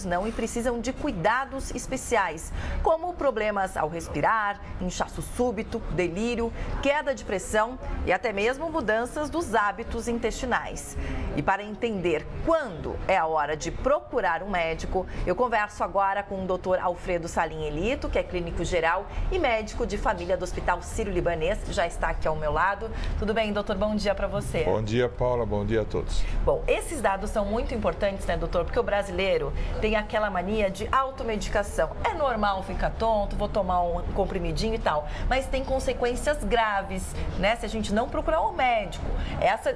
não e precisam de cuidados especiais, como problemas ao respirar, inchaço súbito, delírio, queda de pressão e até mesmo mudanças dos hábitos intestinais. E para entender quando é a hora de procurar um médico, eu converso agora com o Dr. Alfredo Salim Elito, que é clínico geral e médico de família do Hospital Sírio-Libanês, já está aqui ao meu lado. Tudo bem, doutor? Bom dia para você. Bom dia, Paula. Bom dia a todos. Bom, esses dados são muito importantes, né, doutor? Porque o brasileiro tem aquela mania de automedicação. É normal ficar tonto, vou tomar um comprimidinho e tal, mas tem consequências graves, né, se a gente não procurar um médico.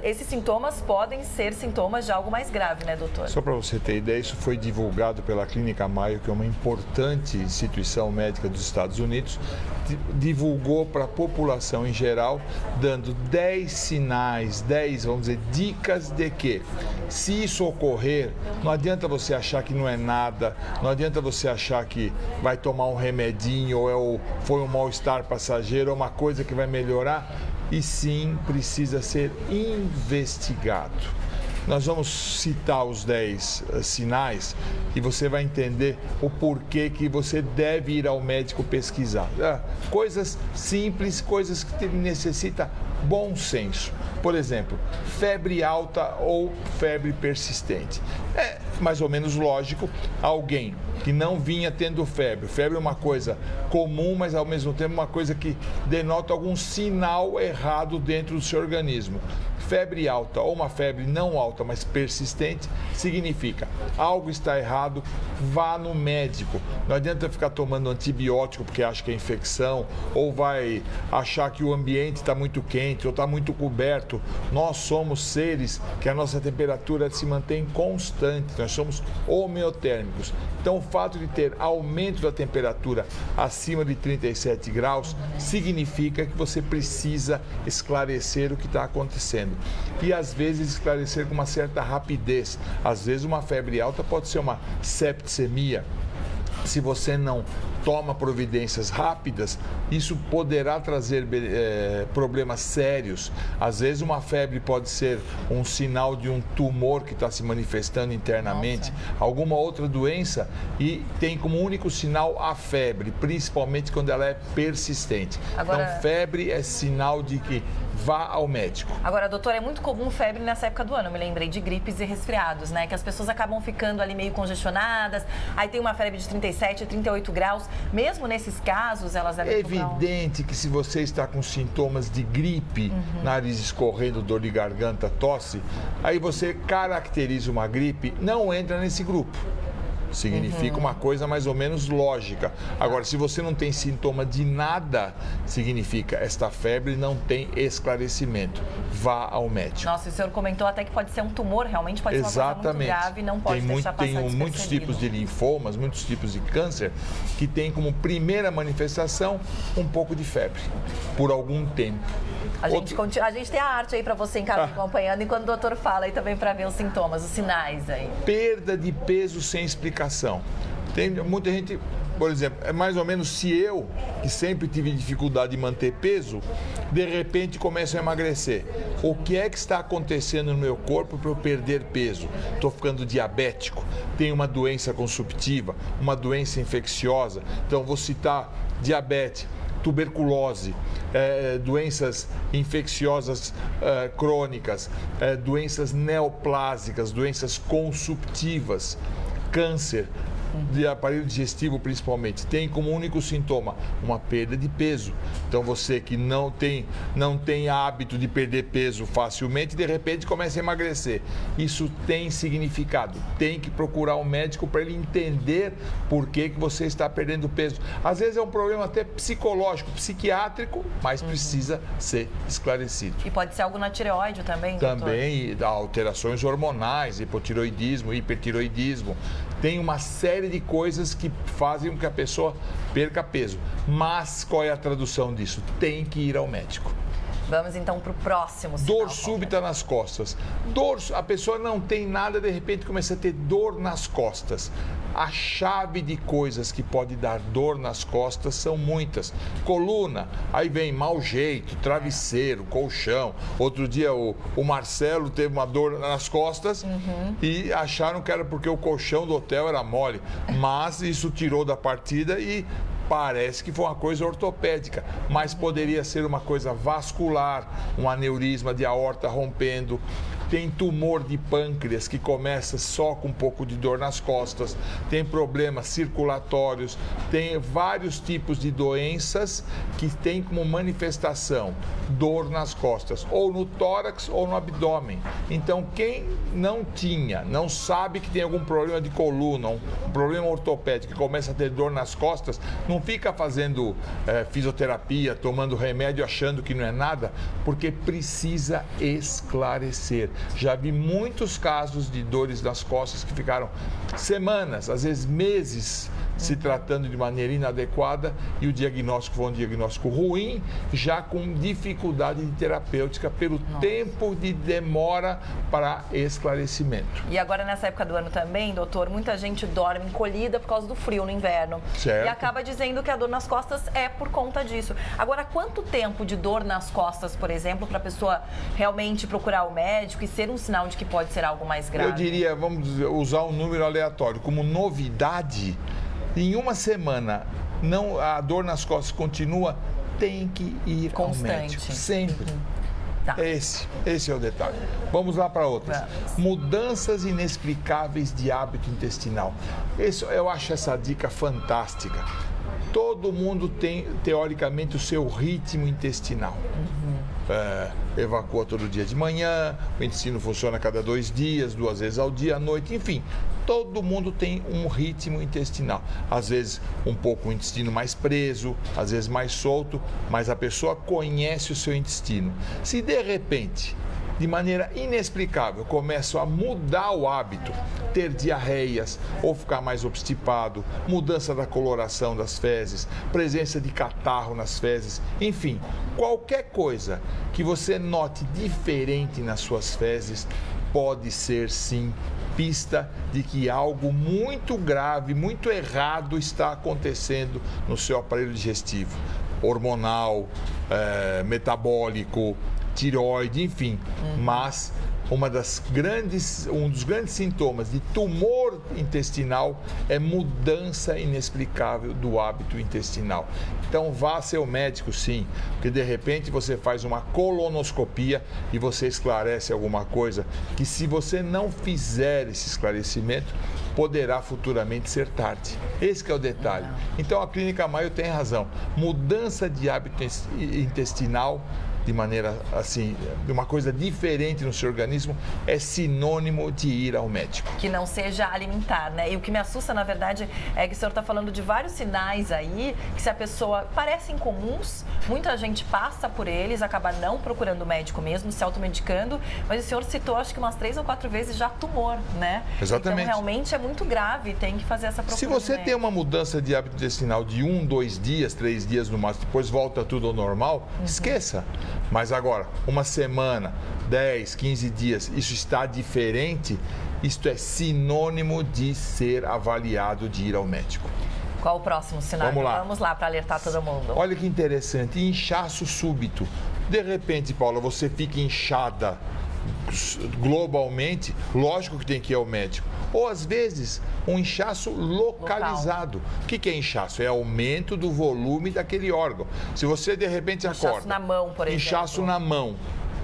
Esses sintomas podem ser sintomas de algo mais grave, né, doutor? Só para você ter ideia, isso foi divulgado pela Clínica Mayo, que é uma importante instituição médica dos Estados Unidos, divulgou para a população em geral, dando 10 sinais, 10, vamos dizer, dicas de que, se isso ocorrer, não adianta você achar que não é nada, não adianta você achar que vai tomar um remedinho ou foi um mal-estar passageiro ou uma coisa que vai melhorar, e sim precisa ser investigado. Nós vamos citar os 10 sinais e você vai entender o porquê que você deve ir ao médico pesquisar. Coisas simples, coisas que necessitam bom senso. Por exemplo, febre alta ou febre persistente. É mais ou menos lógico, alguém que não vinha tendo febre. Febre é uma coisa comum, mas ao mesmo tempo uma coisa que denota algum sinal errado dentro do seu organismo. Febre alta ou uma febre não alta, mas persistente, significa algo está errado, vá no médico. Não adianta ficar tomando antibiótico porque acha que é infecção, ou vai achar que o ambiente está muito quente ou está muito coberto. Nós somos seres que a nossa temperatura se mantém constante, nós somos homeotérmicos. Então, o fato de ter aumento da temperatura acima de 37 graus significa que você precisa esclarecer o que está acontecendo. E, às vezes, esclarecer com uma certa rapidez. Às vezes, uma febre alta pode ser uma septicemia. Se você não toma providências rápidas, isso poderá trazer problemas sérios. Às vezes uma febre pode ser um sinal de um tumor que está se manifestando internamente, alguma outra doença, e tem como único sinal a febre, principalmente quando ela é persistente. Então, febre é sinal de que vá ao médico. Agora, doutor, é muito comum febre nessa época do ano. Eu me lembrei de gripes e resfriados, né? Que as pessoas acabam ficando ali meio congestionadas, aí tem uma febre de 37, 38 graus. Mesmo nesses casos, elas devem evidente que se você está com sintomas de gripe, nariz escorrendo, dor de garganta, tosse, aí você caracteriza uma gripe, não entra nesse grupo. Significa uma coisa mais ou menos lógica. Agora, se você não tem sintoma de nada, significa esta febre não tem esclarecimento. Vá ao médico. Nossa, o senhor comentou até que pode ser um tumor, realmente pode ser uma coisa muito grave, não pode deixar passar despercebido. Tem muitos tipos de linfomas, muitos tipos de câncer, que tem como primeira manifestação um pouco de febre, por algum tempo. A gente tem a arte aí para você em casa acompanhando, enquanto o doutor fala aí também para ver os sintomas, os sinais aí. Perda de peso sem explicação. Tem muita gente, por exemplo, é mais ou menos se eu, que sempre tive dificuldade de manter peso, de repente começo a emagrecer. O que é que está acontecendo no meu corpo para eu perder peso? Estou ficando diabético, tenho uma doença consumptiva, uma doença infecciosa. Então, vou citar diabetes, tuberculose, doenças infecciosas crônicas, doenças neoplásicas, doenças consumptivas, câncer de aparelho digestivo principalmente, tem como único sintoma uma perda de peso. Então você que não tem hábito de perder peso facilmente, de repente começa a emagrecer. Isso tem significado. Tem que procurar um médico para ele entender por que você está perdendo peso. Às vezes é um problema até psicológico, psiquiátrico, mas precisa ser esclarecido. E pode ser algo na tireoide também, doutor? Também, alterações hormonais, hipotiroidismo, hipertiroidismo. Tem uma série de coisas que fazem com que a pessoa perca peso. Mas qual é a tradução disso? Tem que ir ao médico. Vamos então para o próximo sinal. Dor súbita nas costas. A pessoa não tem nada, de repente começa a ter dor nas costas. A chave de coisas que pode dar dor nas costas são muitas. Coluna, aí vem mau jeito, travesseiro, colchão. Outro dia o Marcelo teve uma dor nas costas e acharam que era porque o colchão do hotel era mole. Mas isso tirou da partida e parece que foi uma coisa ortopédica, mas poderia ser uma coisa vascular, um aneurisma de aorta rompendo. Tem tumor de pâncreas que começa só com um pouco de dor nas costas, tem problemas circulatórios, tem vários tipos de doenças que tem como manifestação dor nas costas, ou no tórax ou no abdômen. Então, quem não sabe que tem algum problema de coluna, um problema ortopédico que começa a ter dor nas costas, não fica fazendo fisioterapia, tomando remédio, achando que não é nada, porque precisa esclarecer. Já vi muitos casos de dores nas costas que ficaram semanas, às vezes meses, se tratando de maneira inadequada e o diagnóstico foi um diagnóstico ruim, já com dificuldade terapêutica pelo tempo de demora para esclarecimento. E agora nessa época do ano também, doutor, muita gente dorme encolhida por causa do frio no inverno. Certo. E acaba dizendo que a dor nas costas é por conta disso. Agora, quanto tempo de dor nas costas, por exemplo, para a pessoa realmente procurar o médico e ser um sinal de que pode ser algo mais grave? Eu diria, vamos usar um número aleatório, como novidade, em uma semana a dor nas costas continua, tem que ir ao médico, sempre. Tá. Esse é o detalhe. Vamos lá para outras. Vamos. Mudanças inexplicáveis de hábito intestinal. Eu acho essa dica fantástica. Todo mundo tem, teoricamente, o seu ritmo intestinal. Evacua todo dia de manhã, o intestino funciona a cada 2 dias, 2 vezes ao dia, à noite, enfim. Todo mundo tem um ritmo intestinal. Às vezes um pouco o intestino mais preso, às vezes mais solto, mas a pessoa conhece o seu intestino. Se de repente, de maneira inexplicável, começam a mudar o hábito, ter diarreias ou ficar mais obstipado, mudança da coloração das fezes, presença de catarro nas fezes, enfim, qualquer coisa que você note diferente nas suas fezes, pode ser sim pista de que algo muito grave, muito errado está acontecendo no seu aparelho digestivo, hormonal, metabólico, tireoide, enfim, mas um dos grandes sintomas de tumor intestinal é mudança inexplicável do hábito intestinal. Então vá a seu médico sim, porque de repente você faz uma colonoscopia e você esclarece alguma coisa que, se você não fizer esse esclarecimento, poderá futuramente ser tarde. Esse que é o detalhe. Então a Clínica Mayo tem razão. Mudança de hábito intestinal de maneira assim, de uma coisa diferente no seu organismo, é sinônimo de ir ao médico. Que não seja alimentar, né? E o que me assusta, na verdade, é que o senhor está falando de vários sinais aí, que se a pessoa parecem comuns, muita gente passa por eles, acaba não procurando o médico mesmo, se automedicando, mas o senhor citou, acho que umas 3 ou 4 vezes já tumor, né? Exatamente. Então, realmente é muito grave, tem que fazer essa procura. Se você tem uma mudança de hábito intestinal de 1, 2 dias, 3 dias no máximo, depois volta tudo ao normal, esqueça. Mas agora, uma semana, 10, 15 dias, isso está diferente, isto é sinônimo de ser avaliado, de ir ao médico. Qual o próximo sinal? Vamos lá para alertar todo mundo. Olha que interessante, inchaço súbito. De repente, Paula, você fica inchada globalmente, lógico que tem que ir ao médico. Ou às vezes um inchaço localizado. O que é inchaço? É aumento do volume daquele órgão. Se você de repente acorda, inchaço na mão, por exemplo. Inchaço na mão,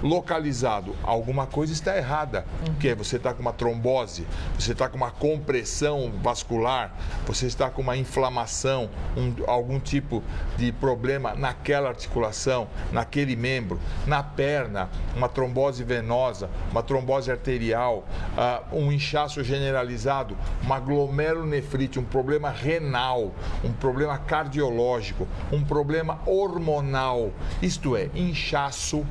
localizado, alguma coisa está errada. Porque você está com uma trombose, você está com uma compressão vascular, você está com uma inflamação, algum tipo de problema naquela articulação, naquele membro, na perna, uma trombose venosa, uma trombose arterial, um inchaço generalizado, uma glomerulonefrite, um problema renal, um problema cardiológico, um problema hormonal. Isto é, inchaço.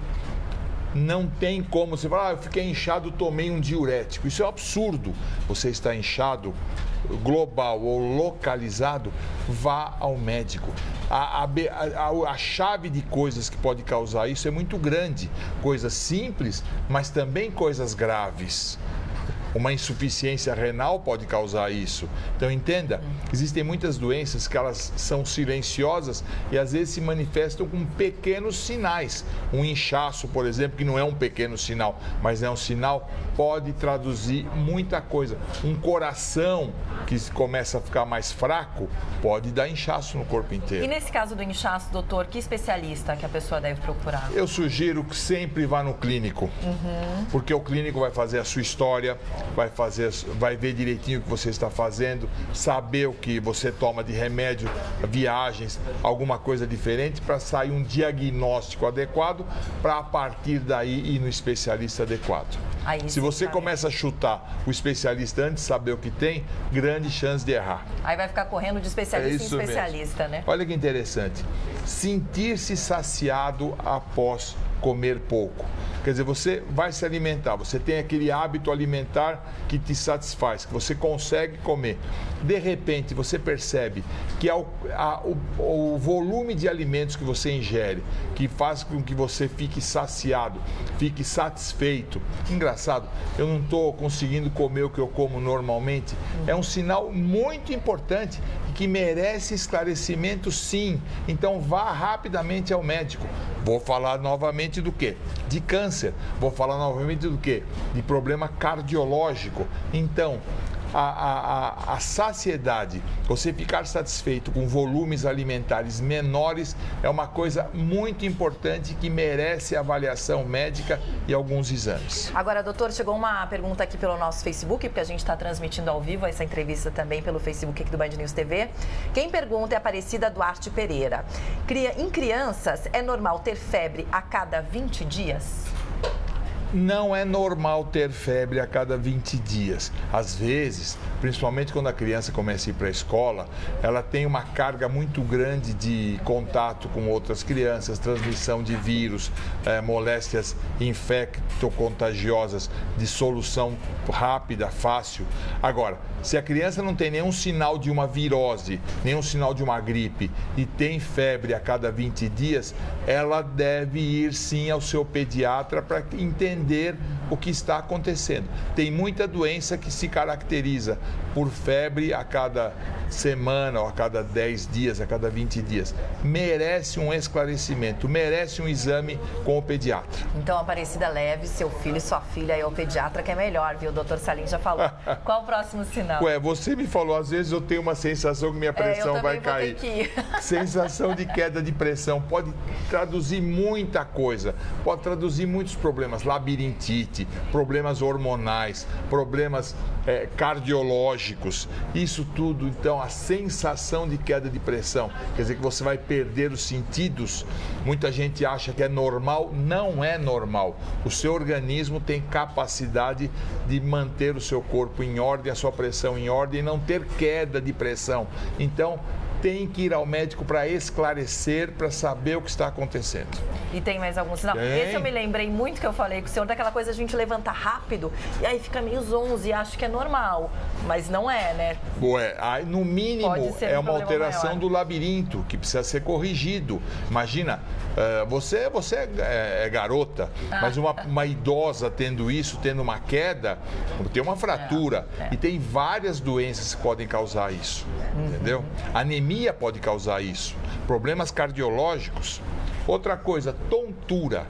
Não tem como você falar, eu fiquei inchado, tomei um diurético. Isso é um absurdo. Você está inchado, global ou localizado, vá ao médico. A chave de coisas que pode causar isso é muito grande. Coisas simples, mas também coisas graves. Uma insuficiência renal pode causar isso. Então, entenda, existem muitas doenças que elas são silenciosas e às vezes se manifestam com pequenos sinais. Um inchaço, por exemplo, que não é um pequeno sinal, mas é um sinal, pode traduzir muita coisa. Um coração que começa a ficar mais fraco pode dar inchaço no corpo inteiro. E nesse caso do inchaço, doutor, que especialista que a pessoa deve procurar? Eu sugiro que sempre vá no clínico, porque o clínico vai fazer a sua história, vai ver direitinho o que você está fazendo, saber o que você toma de remédio, viagens, alguma coisa diferente, para sair um diagnóstico adequado, para a partir daí ir no especialista adequado. Se você começa a chutar o especialista antes de saber o que tem, grande chance de errar. Aí vai ficar correndo de especialista em especialista, mesmo, né? Olha que interessante. Sentir-se saciado após comer pouco. Quer dizer, você vai se alimentar, você tem aquele hábito alimentar que te satisfaz, que você consegue comer. De repente, você percebe que o volume de alimentos que você ingere, que faz com que você fique saciado, fique satisfeito. Engraçado, eu não estou conseguindo comer o que eu como normalmente. É um sinal muito importante que merece esclarecimento, sim. Então, vá rapidamente ao médico. Vou falar novamente do quê? De câncer. Vou falar novamente do quê? De problema cardiológico. Então, a saciedade, você ficar satisfeito com volumes alimentares menores é uma coisa muito importante que merece avaliação médica e alguns exames. Agora, doutor, chegou uma pergunta aqui pelo nosso Facebook, porque a gente está transmitindo ao vivo essa entrevista também pelo Facebook aqui do Band News TV. Quem pergunta é a Aparecida Duarte Pereira. Em crianças, é normal ter febre a cada 20 dias? Não é normal ter febre a cada 20 dias. Às vezes, principalmente quando a criança começa a ir para a escola, ela tem uma carga muito grande de contato com outras crianças, transmissão de vírus, moléstias infecto-contagiosas de solução rápida, fácil. Agora, se a criança não tem nenhum sinal de uma virose, nenhum sinal de uma gripe e tem febre a cada 20 dias, ela deve ir sim ao seu pediatra para entender o que está acontecendo. Tem muita doença que se caracteriza por febre a cada semana, ou a cada 10 dias, a cada 20 dias. Merece um esclarecimento, merece um exame com o pediatra. Então, Aparecida, leve seu filho e sua filha aí ao pediatra, que é melhor, viu? O doutor Salim já falou. Qual o próximo sinal? Você me falou, às vezes eu tenho uma sensação que minha pressão vai cair. Sensação de queda de pressão pode traduzir muita coisa, pode traduzir muitos problemas, labirintite, problemas hormonais, problemas cardiológicos, isso tudo. Então, a sensação de queda de pressão, quer dizer que você vai perder os sentidos. Muita gente acha que é normal, não é normal. O seu organismo tem capacidade de manter o seu corpo em ordem, a sua pressão em ordem e não ter queda de pressão. Então, tem que ir ao médico para esclarecer, para saber o que está acontecendo. E tem mais algum sinal? Esse eu me lembrei muito que eu falei com o senhor, daquela coisa de a gente levanta rápido e aí fica meio zonzo e acha que é normal, mas não é, né? No mínimo é uma alteração do labirinto que precisa ser corrigido. Imagina, você é garota, mas uma idosa tendo isso, tendo uma queda, tem uma fratura e tem várias doenças que podem causar isso, entendeu? Anemia pode causar isso, problemas cardiológicos. Outra coisa, tontura.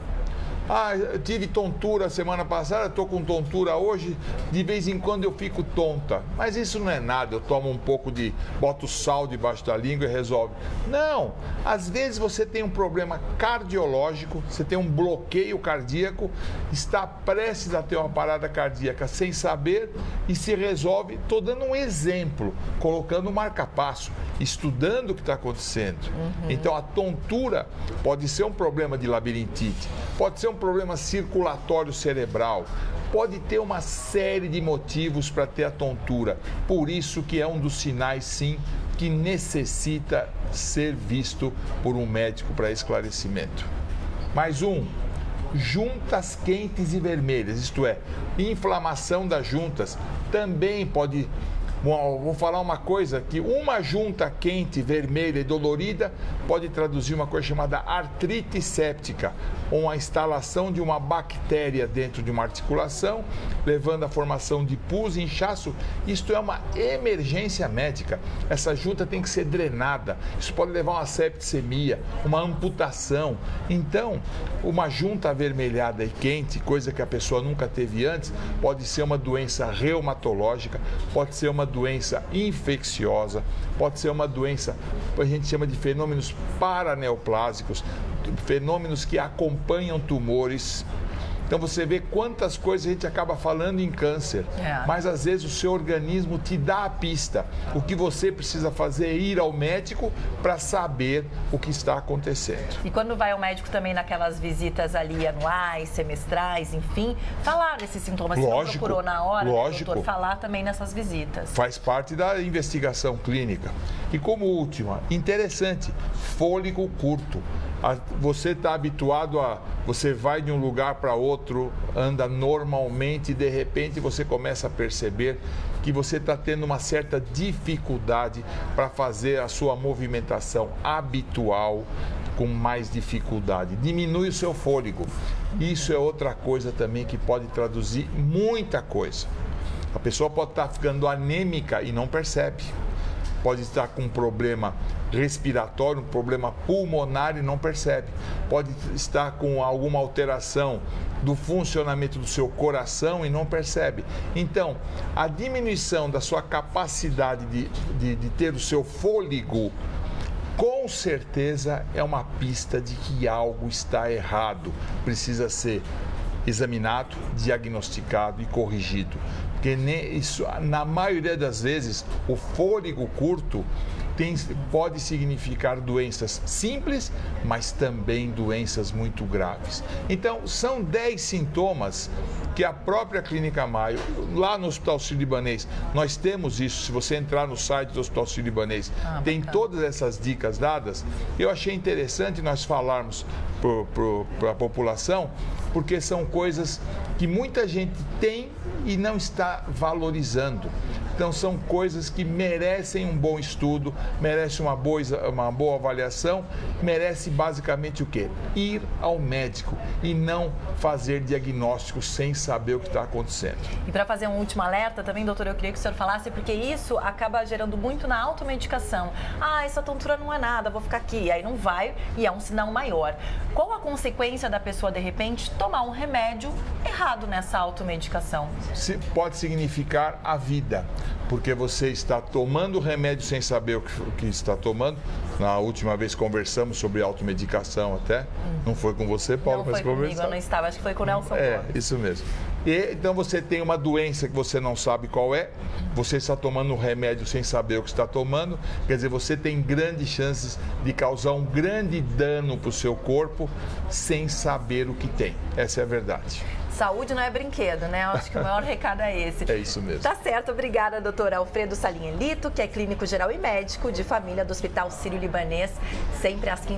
Eu tive tontura semana passada, estou com tontura hoje, de vez em quando eu fico tonta. Mas isso não é nada, eu tomo um pouco boto sal debaixo da língua e resolve. Não, às vezes você tem um problema cardiológico, você tem um bloqueio cardíaco, está prestes a ter uma parada cardíaca sem saber e se resolve. Estou dando um exemplo, colocando um marca-passo, estudando o que está acontecendo. Então a tontura pode ser um problema de labirintite, pode ser um problema circulatório cerebral, pode ter uma série de motivos para ter a tontura. Por isso que é um dos sinais, sim, que necessita ser visto por um médico para esclarecimento. Mais um, juntas quentes e vermelhas, isto é, inflamação das juntas, também pode Bom, vou falar uma coisa, que uma junta quente, vermelha e dolorida pode traduzir uma coisa chamada artrite séptica, ou a instalação de uma bactéria dentro de uma articulação, levando à formação de pus e inchaço. Isto é uma emergência médica. Essa junta tem que ser drenada. Isso pode levar a uma septicemia, uma amputação. Então, uma junta avermelhada e quente, coisa que a pessoa nunca teve antes, pode ser uma doença reumatológica, pode ser uma doença infecciosa, pode ser uma doença, a gente chama de fenômenos paraneoplásicos, fenômenos que acompanham tumores. Então você vê quantas coisas a gente acaba falando em câncer, mas às vezes o seu organismo te dá a pista. O que você precisa fazer é ir ao médico para saber o que está acontecendo. E quando vai ao médico também naquelas visitas ali anuais, semestrais, enfim, falar desses sintomas. Lógico, se não procurou na hora, lógico. Doutor, falar também nessas visitas. Faz parte da investigação clínica. E como última, interessante, fôlego curto. Você está habituado a... Você vai de um lugar para outro, anda normalmente e de repente você começa a perceber que você está tendo uma certa dificuldade para fazer a sua movimentação habitual com mais dificuldade. Diminui o seu fôlego. Isso é outra coisa também que pode traduzir muita coisa. A pessoa pode estar ficando anêmica e não percebe. Pode estar com um problema respiratório, um problema pulmonar e não percebe. Pode estar com alguma alteração do funcionamento do seu coração e não percebe. Então, a diminuição da sua capacidade de ter o seu fôlego, com certeza é uma pista de que algo está errado. Precisa ser examinado, diagnosticado e corrigido. Porque isso, na maioria das vezes, o fôlego curto pode significar doenças simples, mas também doenças muito graves. Então, são 10 sintomas que a própria Clínica Mayo, lá no Hospital Sírio-Libanês, nós temos isso. Se você entrar no site do Hospital Sírio-Libanês, tem todas essas dicas dadas. Eu achei interessante nós falarmos para a população, porque são coisas que muita gente tem e não está valorizando. Então, são coisas que merecem um bom estudo, merecem uma boa avaliação, merece basicamente o quê? Ir ao médico e não fazer diagnósticos sem saber o que está acontecendo. E para fazer um último alerta também, doutor, eu queria que o senhor falasse, porque isso acaba gerando muito na automedicação. Essa tontura não é nada, vou ficar aqui. Aí não vai e é um sinal maior. Qual a consequência da pessoa, de repente, tomar um remédio errado nessa automedicação? Pode significar a vida, porque você está tomando remédio sem saber o que está tomando. Na última vez conversamos sobre automedicação até. Não foi com você, Paulo, mas conversamos. Comigo, eu não estava, acho que foi com o Nelson. Isso mesmo. Então você tem uma doença que você não sabe qual é, você está tomando um remédio sem saber o que está tomando, quer dizer, você tem grandes chances de causar um grande dano para o seu corpo sem saber o que tem. Essa é a verdade. Saúde não é brinquedo, né? Eu acho que o maior recado é esse. É isso mesmo. Tá certo. Obrigada, doutor Alfredo Salinha Lito, que é clínico geral e médico de família do Hospital Sírio-Libanês, sempre às 15h.